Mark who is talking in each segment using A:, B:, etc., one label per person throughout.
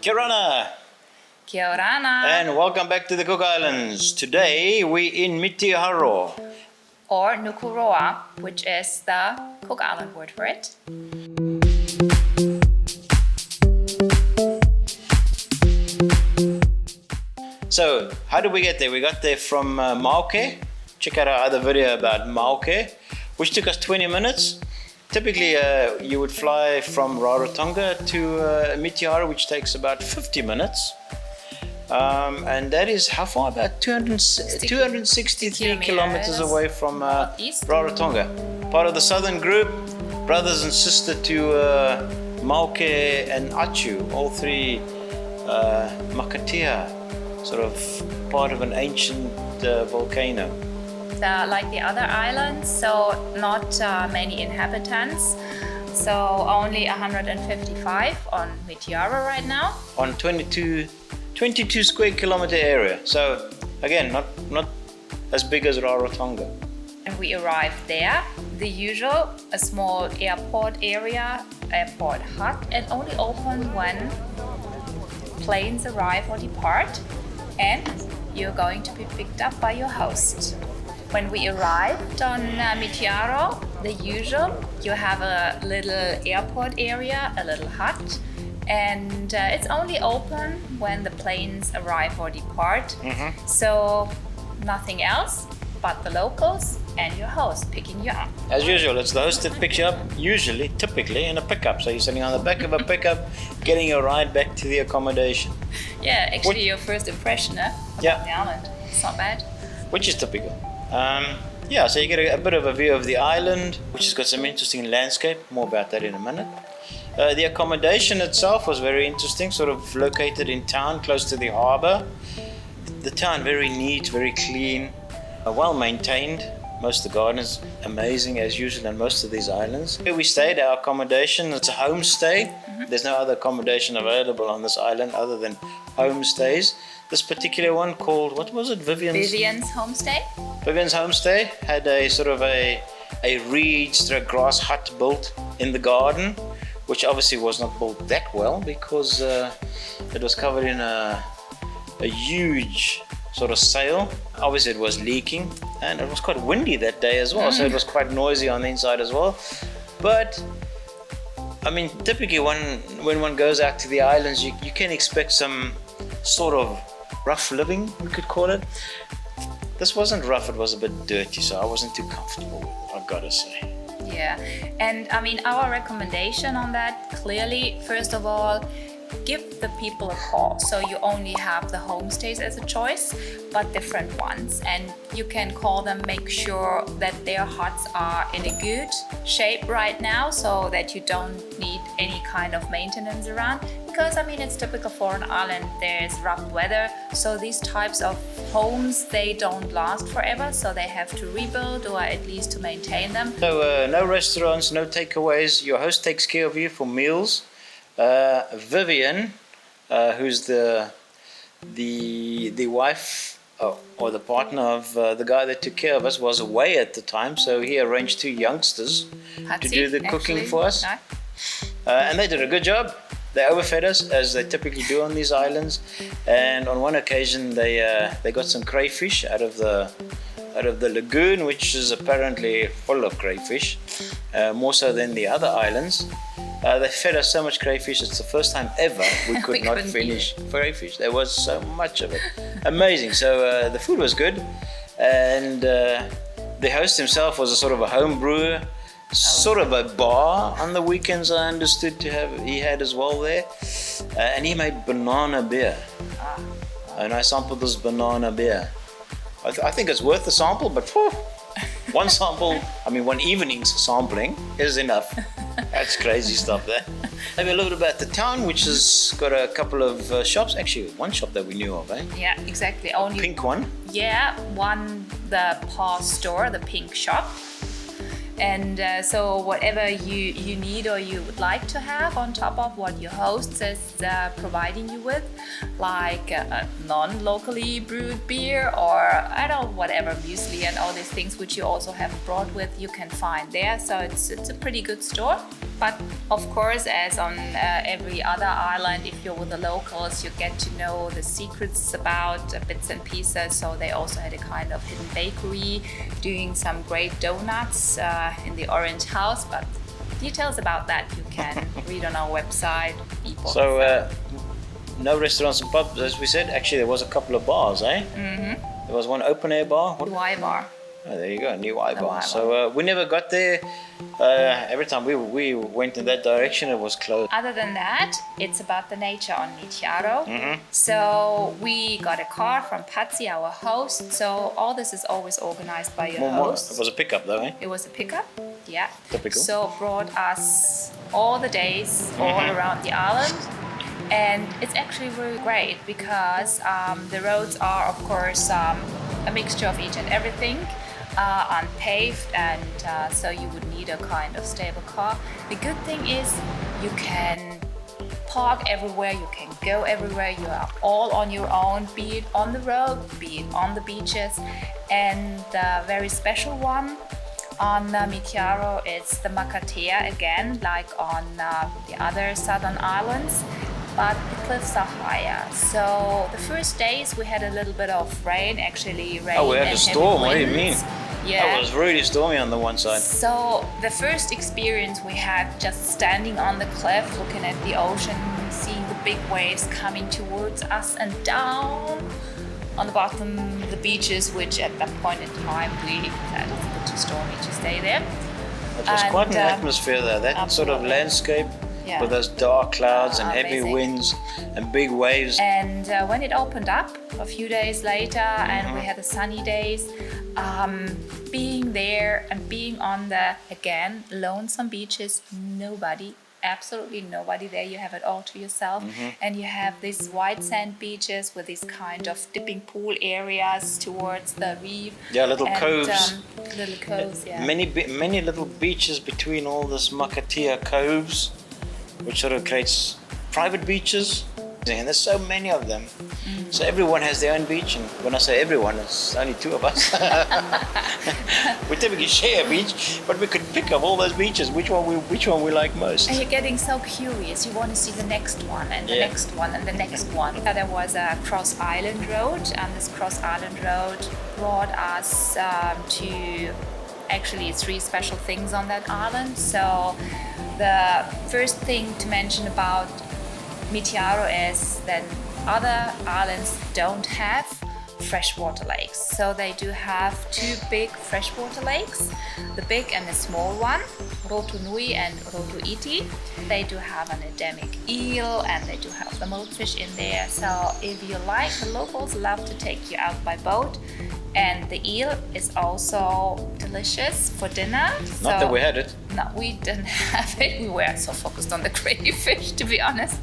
A: Kia ora.
B: Kia orana.
A: And welcome back to the Cook Islands. Today we in Mitiaro.
B: Or Nukuroa, which is the Cook Island word for it.
A: So, how did we get there? We got there from Mauke. Check out our other video about Mauke, which took us 20 minutes. Typically, you would fly from Rarotonga to Mitiaro, which takes about 50 minutes. And that is how far? About 263 kilometers away from Rarotonga. Part of the southern group, brothers and sister to Mauke and Achu, all three Makatea, sort of part of an ancient volcano.
B: Like the other islands, so not many inhabitants, so only 155 on Mitiaro right now.
A: On 22 square kilometer area, so again not as big as Rarotonga.
B: And we arrived there, the usual, a small airport area, airport hut, and only open when planes arrive or depart, and you're going to be picked up by your host. When we arrived on Mitiaro, the usual, you have a little airport area, a little hut, and it's only open when the planes arrive or depart.
A: Mm-hmm.
B: So nothing else but the locals and your host picking you up.
A: As usual, it's the host that picks you up, typically in a pickup. So you're sitting on the back of a pickup, getting a ride back to the accommodation.
B: Yeah, actually your first impression of the island. It's not bad.
A: Which is typical. So you get a bit of a view of the island, which has got some interesting landscape. More about that in a minute. The accommodation itself was very interesting, sort of located in town, close to the harbour. The town very neat, very clean, well maintained. Most of the gardens amazing as usual on most of these islands. Here we stayed, our accommodation, it's a homestay. Mm-hmm. There's no other accommodation available on this island other than homestays. This particular one called, what was it,
B: Vivian's Homestay?
A: Vivian's Homestay had a sort of a reed/grass hut built in the garden, which obviously was not built that well because it was covered in a huge sort of sail. Obviously it was leaking and it was quite windy that day as well, so it was quite noisy on the inside as well. But I mean, typically when one goes out to the islands, you can expect some sort of rough living, we could call it. This wasn't rough, it was a bit dirty, so I wasn't too comfortable with it, I've got to say.
B: Yeah, and I mean, our recommendation on that, clearly, first of all, give the people a call. So you only have the homestays as a choice, but different ones. And you can call them, make sure that their huts are in a good shape right now so that you don't need any kind of maintenance around. Because I mean, it's typical for an island, there's rough weather. So these types of homes, they don't last forever. So they have to rebuild or at least to maintain them.
A: So no restaurants, no takeaways. Your host takes care of you for meals. Vivian, who's the wife or the partner of the guy that took care of us, was away at the time, so he arranged two youngsters to do the cooking for us. No. And they did a good job. They overfed us, as they typically do on these islands. And on one occasion, they got some crayfish out of the lagoon, which is apparently full of crayfish, more so than the other islands. They fed us so much crayfish, it's the first time ever we could not finish crayfish. There was so much of it. Amazing. So the food was good, and the host himself was a sort of a home brewer, sort of a bar on the weekends, I understood he had as well there, and he made banana beer. And I sampled this banana beer. I think it's worth the sample, but one evening's sampling is enough. That's crazy stuff there. Maybe a little bit about the town, which has got a couple of shops. Actually, one shop that we knew of, eh?
B: Yeah, exactly. Only
A: pink one.
B: Yeah, the paw store, the pink shop. And so whatever you need or you would like to have on top of what your host is providing you with, like a non-locally brewed beer or whatever, muesli and all these things which you also have brought with, you can find there. So it's a pretty good store. But of course, as on every other island, if you're with the locals, you get to know the secrets about bits and pieces. So they also had a kind of hidden bakery doing some great donuts in the Orange House. But details about that you can read on our website.
A: So no restaurants and pubs, as we said. Actually, there was a couple of bars, eh?
B: Mm-hmm.
A: There was one open air bar.
B: Y bar.
A: Oh, there you go, new Y bar. So we never got there. Every time we went in that direction, it was closed.
B: Other than that, it's about the nature on Mitiaro.
A: Mm-hmm.
B: So we got a car from Patsy, our host. So all this is always organized by your host.
A: It was a pickup though, eh?
B: It was a pickup, yeah.
A: Typical.
B: So brought us all the days all around the island. And it's actually really great because the roads are, of course, a mixture of each and everything. Unpaved, and so you would need a kind of stable car. The good thing is you can park everywhere, you can go everywhere, you are all on your own, be it on the road, be it on the beaches. And the very special one on Mitiaro is the Makatea again, like on the other southern islands. But the cliffs are higher. So the first days we had a little bit of rain, actually rain.
A: Oh, we had
B: and
A: a storm, what do you
B: winds.
A: mean?
B: Yeah.
A: It was really stormy on the one side.
B: So the first experience we had just standing on the cliff, looking at the ocean, seeing the big waves coming towards us, and down on the bottom the beaches, which at that point in time we decided it's a bit too stormy to stay there.
A: It was quite an atmosphere there, that
B: absolutely.
A: sort of landscape.
B: Yeah.
A: With those dark clouds and heavy
B: Amazing.
A: winds and big waves.
B: And when it opened up a few days later and we had the sunny days, being there and being on the, again, lonesome beaches, nobody, absolutely nobody there. You have it all to yourself. And you have these white sand beaches with these kind of dipping pool areas towards the reef.
A: Yeah, little
B: and,
A: coves.
B: Little coves, yeah.
A: Many little beaches between all this Makatea coves, which sort of creates private beaches, and there's so many of them. So everyone has their own beach, and when I say everyone, it's only two of us. We typically share a beach, but we could pick up all those beaches. Which one we like most?
B: And you're getting so curious. You want to see the next one and the next one and the next one. There was a cross island road, and this cross island road brought us to actually 3 special things on that island. So the first thing to mention about Mitiaro is that other islands don't have freshwater lakes. So they do have 2 big freshwater lakes, the big and the small one, Rotu Nui and Rotu Iti. They do have an endemic eel and they do have the milkfish in there. So if you like, the locals love to take you out by boat. And the eel is also delicious for dinner.
A: Not that we had it.
B: No, we didn't have it. We were so focused on the crayfish, to be honest.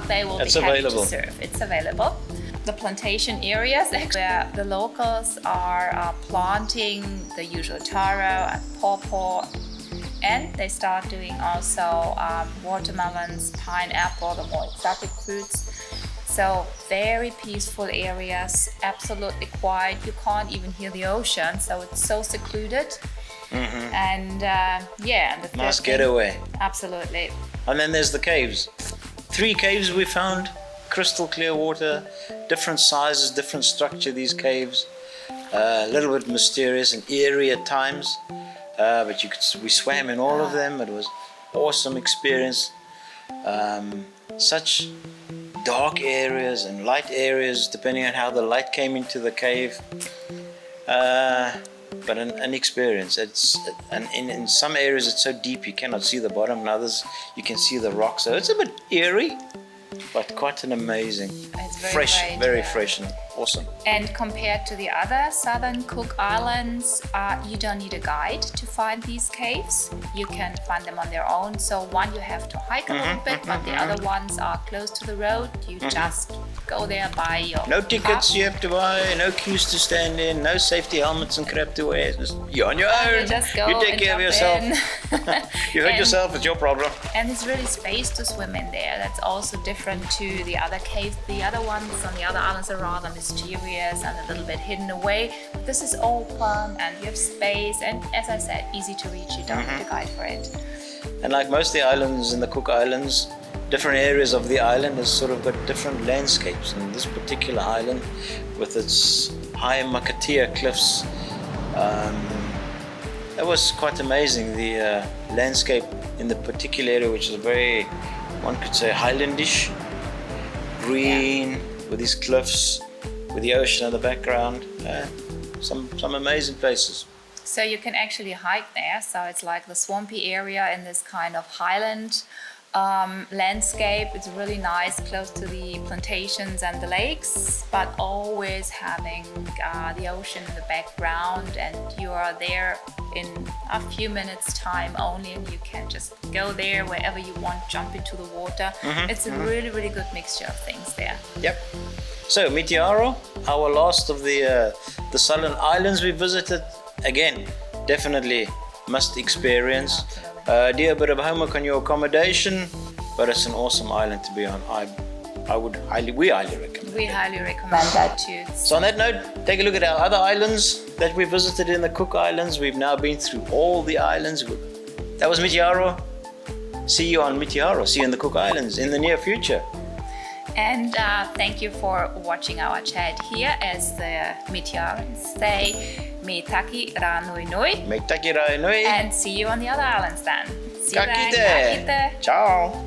B: They will be happy to serve. It's available. The plantation areas where the locals are planting the usual taro and pawpaw, and they start doing also watermelons, pineapple, the more exotic fruits. So very peaceful areas, absolutely quiet. You can't even hear the ocean, so it's so secluded. And and the
A: nice getaway.
B: Absolutely.
A: And then there's the caves. 3 caves we found, crystal clear water, different sizes, different structure. These caves, a little bit mysterious and eerie at times, but we swam in all of them. It was awesome experience. Such dark areas and light areas depending on how the light came into the cave, but an experience. And in some areas it's so deep you cannot see the bottom, in others you can see the rock, so it's a bit eerie but quite an amazing,
B: it's very
A: fresh,
B: great,
A: very fresh and awesome.
B: And compared to the other southern Cook Islands, you don't need a guide to find these caves. You can find them on their own. So one, you have to hike a little bit, but the other ones are close to the road. You just go there, buy your
A: No tickets
B: cup.
A: you have to buy, no queues to stand in, no safety helmets and crap to wear. You're on your
B: And
A: own.
B: you just go
A: You take
B: and
A: care of
B: jump
A: yourself.
B: in.
A: You hurt
B: And-
A: yourself, it's your problem.
B: And it's really space to swim in there. That's also different to the other caves. The other ones on the other islands are rather mysterious and a little bit hidden away. But this is open and you have space, and as I said, easy to reach. You don't need a guide for it.
A: And like most of the islands in the Cook Islands, different areas of the island has sort of got different landscapes. And this particular island, with its high Makatea cliffs, that was quite amazing. The landscape in the particular area, which is very, one could say, highlandish, green, with these cliffs, with the ocean in the background. Some amazing places.
B: So you can actually hike there. So it's like the swampy area in this kind of highland landscape. It's really nice, close to the plantations and the lakes, but always having the ocean in the background, and you are there in a few minutes time only, and you can just go there wherever you want, jump into the water. It's a really, really good mixture of things there.
A: Yep. So Mitiaro, our last of the southern islands we visited. Again, definitely must experience. Do a bit of homework on your accommodation, but it's an awesome island to be on. We highly recommend.
B: We highly recommend that too.
A: So on that note, take a look at our other islands that we visited in the Cook Islands. We've now been through all the islands. That was Mitiaro. See you on Mitiaro. See you in the Cook Islands in the near future.
B: And thank you for watching our chat here as the Mitiarans say, Mitaki ra nui nui.
A: Meitaki rai nui.
B: And see you on the other islands then. See you
A: Ka
B: then.
A: kite.
B: Ka kite.
A: Ciao.